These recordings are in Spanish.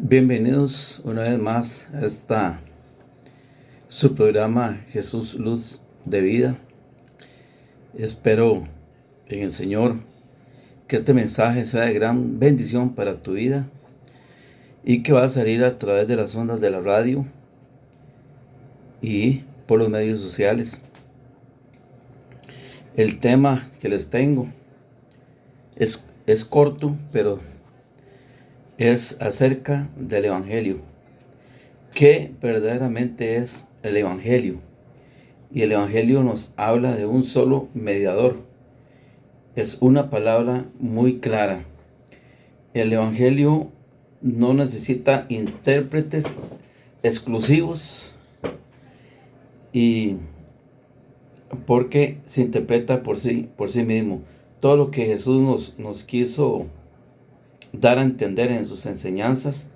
Bienvenidos una vez más a su programa Jesús Luz de Vida. Espero en el Señor que este mensaje sea de gran bendición para tu vida y que va a salir a través de las ondas de la radio y por los medios sociales. El tema que les tengo es corto, pero es acerca del Evangelio. ¿Qué verdaderamente es el Evangelio? Y el Evangelio nos habla de un solo mediador. Es una palabra muy clara. El Evangelio no necesita intérpretes exclusivos y porque se interpreta por sí mismo. Todo lo que Jesús nos quiso dar a entender en sus enseñanzas,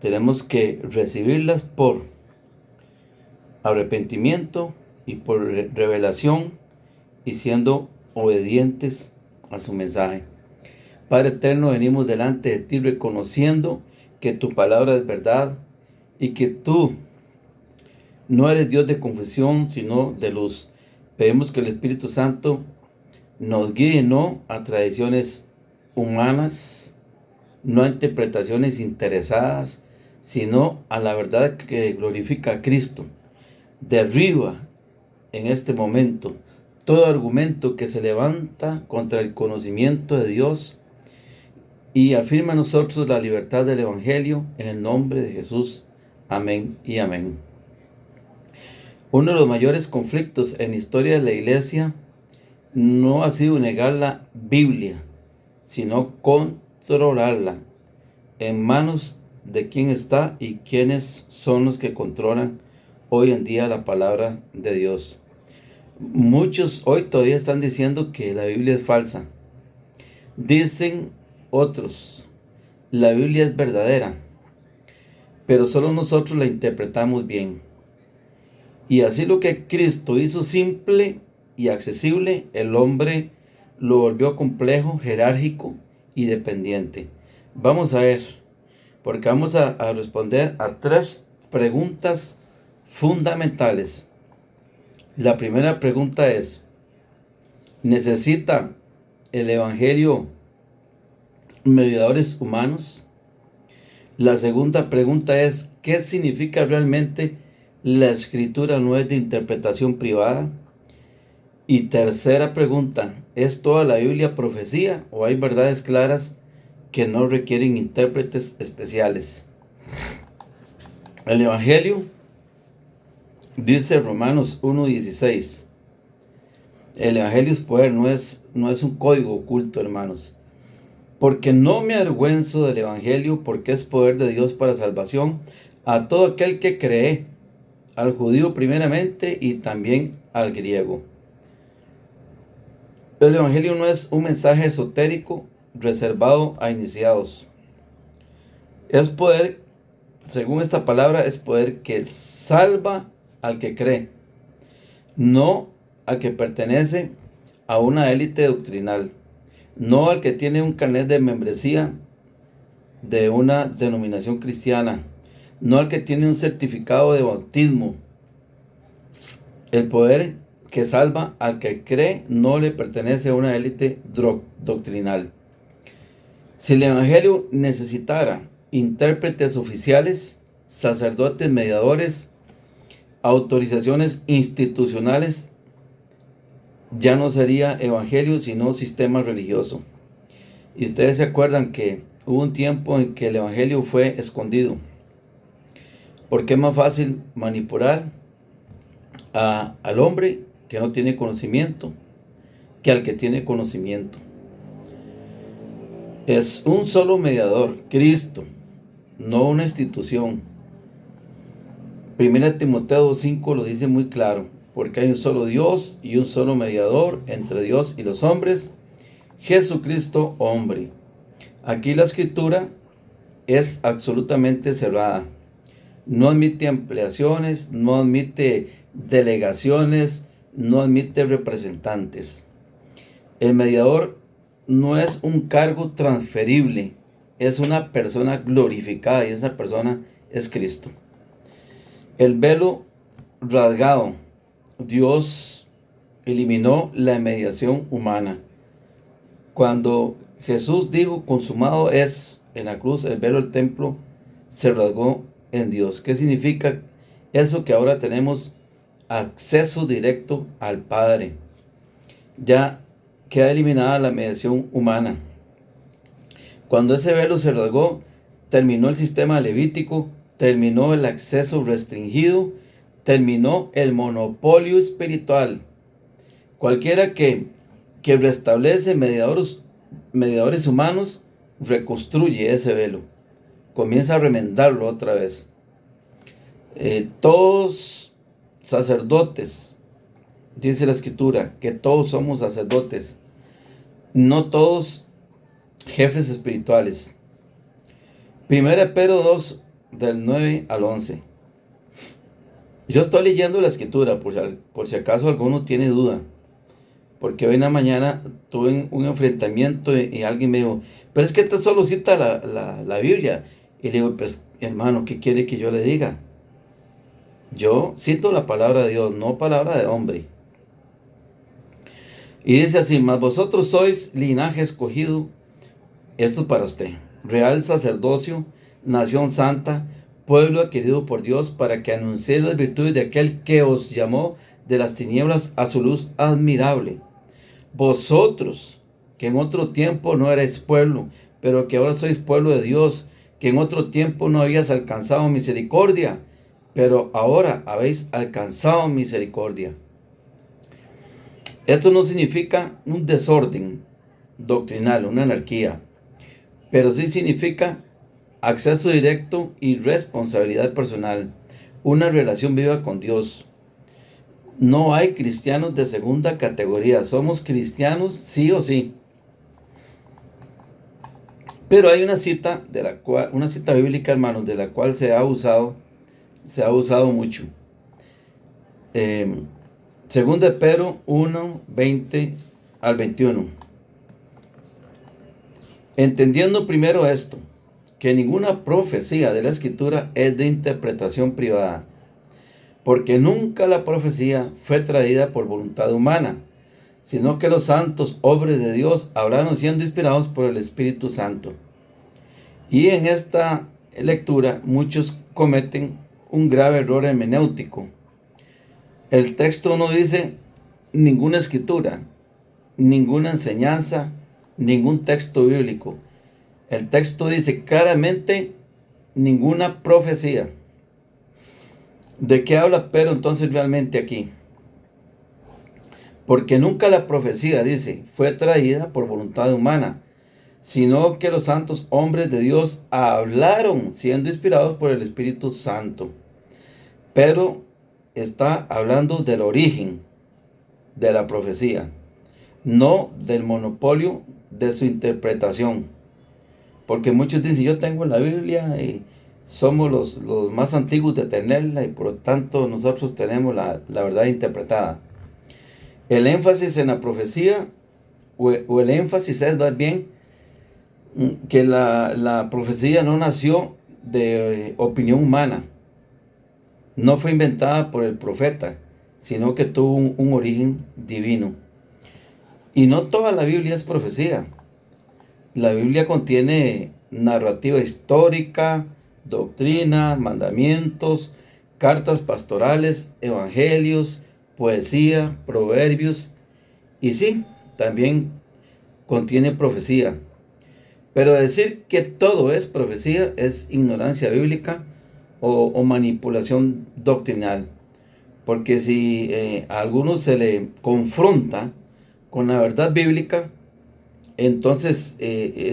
tenemos que recibirlas por arrepentimiento y por revelación y siendo obedientes a su mensaje. Padre eterno, venimos delante de ti reconociendo que tu palabra es verdad y que tú no eres Dios de confusión, sino de luz. Pedimos que el Espíritu Santo nos guíe no a tradiciones humanas, no a interpretaciones interesadas, sino a la verdad que glorifica a Cristo. Derriba en este momento todo argumento que se levanta contra el conocimiento de Dios y afirma a nosotros la libertad del Evangelio en el nombre de Jesús. Amén y amén. Uno de los mayores conflictos en la historia de la Iglesia no ha sido negar la Biblia, sino controlarla. ¿En manos de quién está y quiénes son los que controlan hoy en día la palabra de Dios? Muchos hoy todavía están diciendo que la Biblia es falsa. Dicen otros, la Biblia es verdadera, pero solo nosotros la interpretamos bien. Y así lo que Cristo hizo simple y accesible, el hombre lo volvió complejo, jerárquico y dependiente. Vamos a ver, porque vamos a responder a tres preguntas fundamentales. La primera pregunta es, ¿necesita el Evangelio mediadores humanos? La segunda pregunta es, ¿qué significa realmente la Escritura no es de interpretación privada? Y tercera pregunta, ¿es toda la Biblia profecía o hay verdades claras que no requieren intérpretes especiales? El Evangelio, dice Romanos 1:16, el Evangelio es poder, no es un código oculto, hermanos. Porque no me avergüenzo del Evangelio, porque es poder de Dios para salvación a todo aquel que cree, al judío primeramente y también al griego. El Evangelio no es un mensaje esotérico reservado a iniciados. Es poder, según esta palabra, es poder que salva al que cree, no al que pertenece a una élite doctrinal, no al que tiene un carnet de membresía de una denominación cristiana, no al que tiene un certificado de bautismo. El poder que salva al que cree no le pertenece a una élite doctrinal. Si el Evangelio necesitara intérpretes oficiales, sacerdotes mediadores, autorizaciones institucionales, ya no sería Evangelio sino sistema religioso. Y ustedes se acuerdan que hubo un tiempo en que el Evangelio fue escondido, porque es más fácil manipular al hombre que no tiene conocimiento que al que tiene conocimiento. Es un solo mediador, Cristo, no una institución. 1 Timoteo 5 lo dice muy claro, porque hay un solo Dios y un solo mediador entre Dios y los hombres, Jesucristo hombre. Aquí la escritura es absolutamente cerrada. No admite ampliaciones, no admite delegaciones, no admite representantes. El mediador no es un cargo transferible, es una persona glorificada y esa persona es Cristo. El velo rasgado. Dios eliminó la mediación humana. Cuando Jesús dijo consumado es en la cruz, el velo del templo se rasgó en Dios. ¿Qué significa eso? Que ahora tenemos acceso directo al Padre. Ya queda eliminada la mediación humana. Cuando ese velo se rasgó, terminó el sistema levítico, terminó el acceso restringido, terminó el monopolio espiritual. Cualquiera que restablece mediadores humanos, reconstruye ese velo, comienza a remendarlo otra vez. Todos sacerdotes, dice la Escritura, que todos somos sacerdotes, no todos jefes espirituales. 1 Pedro 2, del 9 al 11. Yo estoy leyendo la Escritura, por si acaso alguno tiene duda. Porque hoy en la mañana tuve un enfrentamiento y alguien me dijo, pero es que esto solo cita la Biblia. Y le digo, pues hermano, ¿qué quiere que yo le diga? Yo cito la palabra de Dios, no palabra de hombre. Y dice así, mas vosotros sois linaje escogido, esto es para usted, real sacerdocio, nación santa, pueblo adquirido por Dios, para que anunciéis las virtudes de aquel que os llamó de las tinieblas a su luz admirable. Vosotros, que en otro tiempo no erais pueblo, pero que ahora sois pueblo de Dios, que en otro tiempo no habías alcanzado misericordia, pero ahora habéis alcanzado misericordia. Esto no significa un desorden doctrinal, una anarquía, pero sí significa acceso directo y responsabilidad personal, una relación viva con Dios. No hay cristianos de segunda categoría, somos cristianos sí o sí. Pero hay una cita bíblica, hermanos, de la cual se ha usado mucho. Segunda de Pedro 1, 20 al 21. Entendiendo primero esto, que ninguna profecía de la Escritura es de interpretación privada, porque nunca la profecía fue traída por voluntad humana, sino que los santos hombres de Dios hablaron siendo inspirados por el Espíritu Santo. Y en esta lectura muchos cometen un grave error hermenéutico. El texto no dice ninguna escritura, ninguna enseñanza, ningún texto bíblico. El texto dice claramente ninguna profecía. ¿De qué habla Pedro entonces realmente aquí? Porque nunca la profecía, dice, fue traída por voluntad humana, sino que los santos hombres de Dios hablaron siendo inspirados por el Espíritu Santo. Pedro está hablando del origen de la profecía, no del monopolio de su interpretación. Porque muchos dicen, yo tengo la Biblia y somos los más antiguos de tenerla y por lo tanto nosotros tenemos la verdad interpretada. El énfasis en la profecía, o el énfasis es más bien que la profecía no nació de opinión humana, no fue inventada por el profeta, sino que tuvo un origen divino. Y no toda la Biblia es profecía. La Biblia contiene narrativa histórica, doctrina, mandamientos, cartas pastorales, evangelios, poesía, proverbios, y sí, también contiene profecía. Pero decir que todo es profecía es ignorancia bíblica o manipulación doctrinal. Porque si a algunos se le confronta con la verdad bíblica, entonces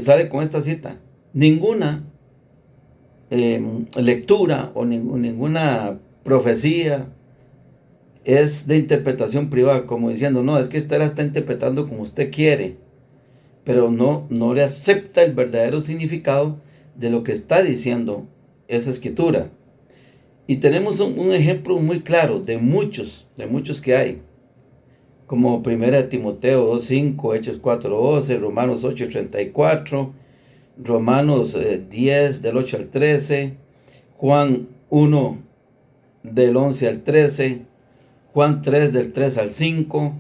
sale con esta cita. Ninguna lectura o ninguna profecía es de interpretación privada, como diciendo, no, es que usted la está interpretando como usted quiere, pero no le acepta el verdadero significado de lo que está diciendo esa escritura. Y tenemos un ejemplo muy claro de muchos que hay, como 1 Timoteo 2:5, Hechos 4:12, Romanos 8:34, Romanos 10 del 8 al 13, Juan 1 del 11 al 13, Juan 3 del 3 al 5,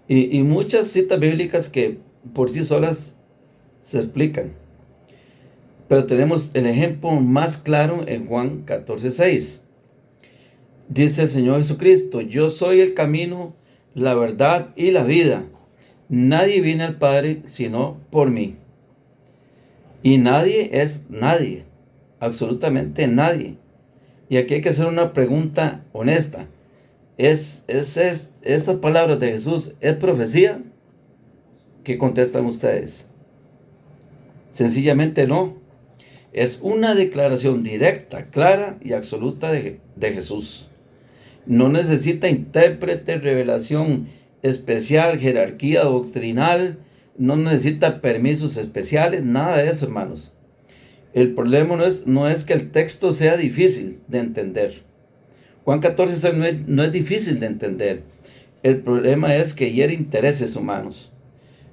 y muchas citas bíblicas que por sí solas se explican. Pero tenemos el ejemplo más claro en Juan 14:6. Dice el Señor Jesucristo: yo soy el camino, la verdad y la vida. Nadie viene al Padre sino por mí. Y nadie es nadie, absolutamente nadie. Y aquí hay que hacer una pregunta honesta. ¿Estas palabras de Jesús es profecía? ¿Qué contestan ustedes? Sencillamente no. Es una declaración directa, clara y absoluta de Jesús. No necesita intérprete, revelación especial, jerarquía doctrinal. No necesita permisos especiales, nada de eso, hermanos. El problema no es que el texto sea difícil de entender. Juan 14 no es difícil de entender. El problema es que hiere intereses humanos.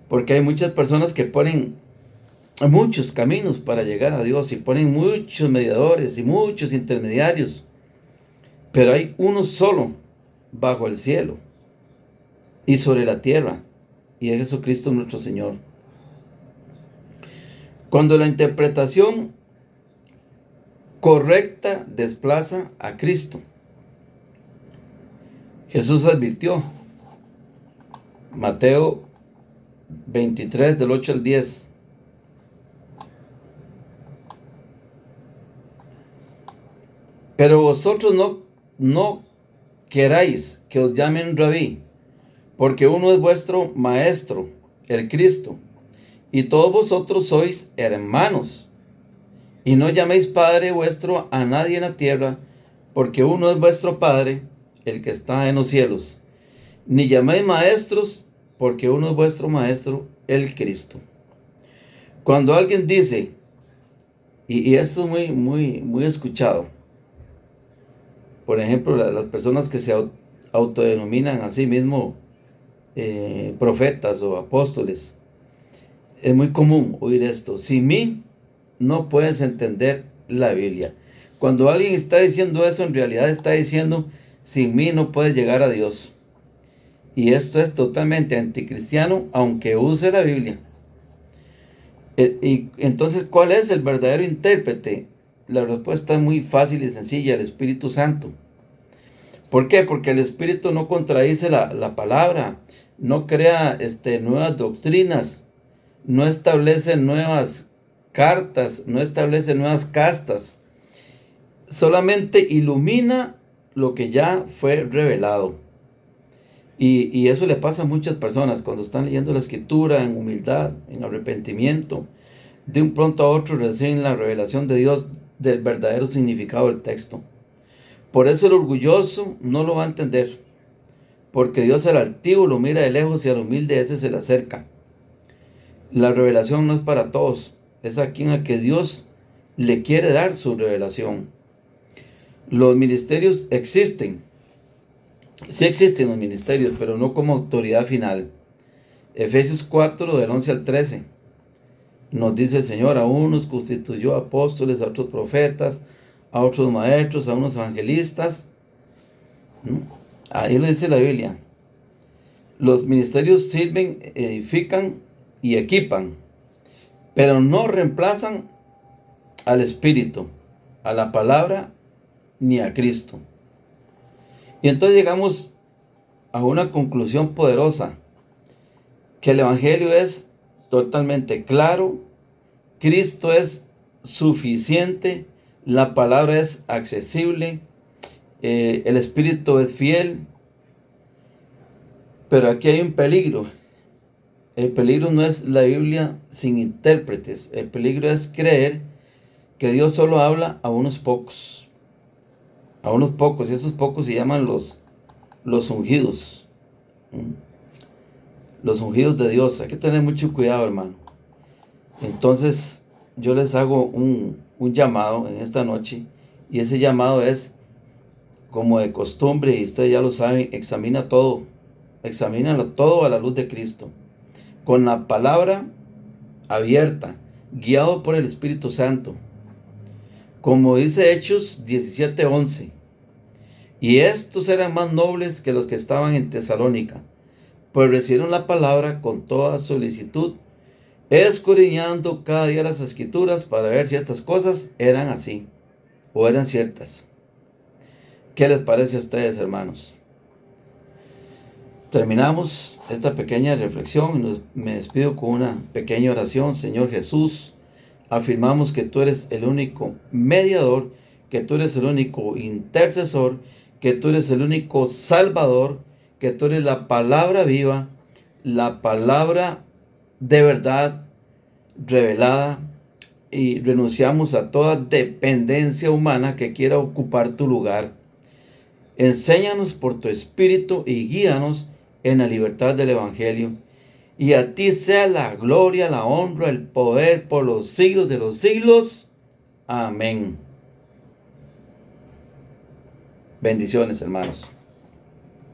Porque hay muchas personas que ponen muchos caminos para llegar a Dios y ponen muchos mediadores y muchos intermediarios. Pero hay uno solo bajo el cielo y sobre la tierra, y es Jesucristo nuestro Señor. Cuando la interpretación correcta desplaza a Cristo, Jesús advirtió, Mateo 23 del 8 al 10. Pero vosotros no queráis que os llamen rabí, porque uno es vuestro maestro, el Cristo, y todos vosotros sois hermanos. Y no llaméis Padre vuestro a nadie en la tierra, porque uno es vuestro Padre, el que está en los cielos. Ni llaméis maestros, porque uno es vuestro Maestro, el Cristo. Cuando alguien dice, y esto es muy escuchado, por ejemplo, las personas que se autodenominan a sí mismo profetas o apóstoles, es muy común oír esto: sin mí no puedes entender la Biblia. Cuando alguien está diciendo eso, en realidad está diciendo: sin mí no puedes llegar a Dios. Y esto es totalmente anticristiano, aunque use la Biblia. Y entonces, ¿cuál es el verdadero intérprete? La respuesta es muy fácil y sencilla: el Espíritu Santo. ¿Por qué? Porque el Espíritu no contradice la palabra, no crea nuevas doctrinas, no establece nuevas cartas, no establece nuevas castas. Solamente ilumina lo que ya fue revelado. Y eso le pasa a muchas personas cuando están leyendo la Escritura en humildad, en arrepentimiento. De un pronto a otro reciben la revelación de Dios del verdadero significado del texto. Por eso el orgulloso no lo va a entender, porque Dios al altivo lo mira de lejos y al humilde ese se le acerca. La revelación no es para todos, es a quien a que Dios le quiere dar su revelación. Los ministerios existen. Sí existen los ministerios, pero no como autoridad final. Efesios 4 del 11 al 13. Nos dice el Señor: a unos constituyó apóstoles, a otros profetas, a otros maestros, a unos evangelistas. Ahí lo dice la Biblia. Los ministerios sirven, edifican y equipan, pero no reemplazan al Espíritu, a la palabra, ni a Cristo. Y entonces llegamos a una conclusión poderosa: que el Evangelio es totalmente claro, Cristo es suficiente, la palabra es accesible, el Espíritu es fiel. Pero aquí hay un peligro. El peligro no es la Biblia sin intérpretes. El peligro es creer que Dios solo habla a unos pocos. A unos pocos. Y esos pocos se llaman los ungidos. Los ungidos de Dios. Hay que tener mucho cuidado, hermano. Entonces, yo les hago un llamado en esta noche. Y ese llamado es, como de costumbre, y ustedes ya lo saben: examina todo. Examínalo todo a la luz de Cristo, con la palabra abierta, guiado por el Espíritu Santo. Como dice Hechos 17:11. Y estos eran más nobles que los que estaban en Tesalónica, pues recibieron la palabra con toda solicitud, escudriñando cada día las Escrituras para ver si estas cosas eran así o eran ciertas. ¿Qué les parece a ustedes, hermanos? Terminamos esta pequeña reflexión y me despido con una pequeña oración. Señor Jesús, afirmamos que tú eres el único mediador, que tú eres el único intercesor, que tú eres el único salvador, que tú eres la palabra viva, la palabra de verdad revelada, y renunciamos a toda dependencia humana que quiera ocupar tu lugar. Enséñanos por tu Espíritu y guíanos en la libertad del Evangelio. Y a ti sea la gloria, la honra, el poder por los siglos de los siglos. Amén. Bendiciones, hermanos.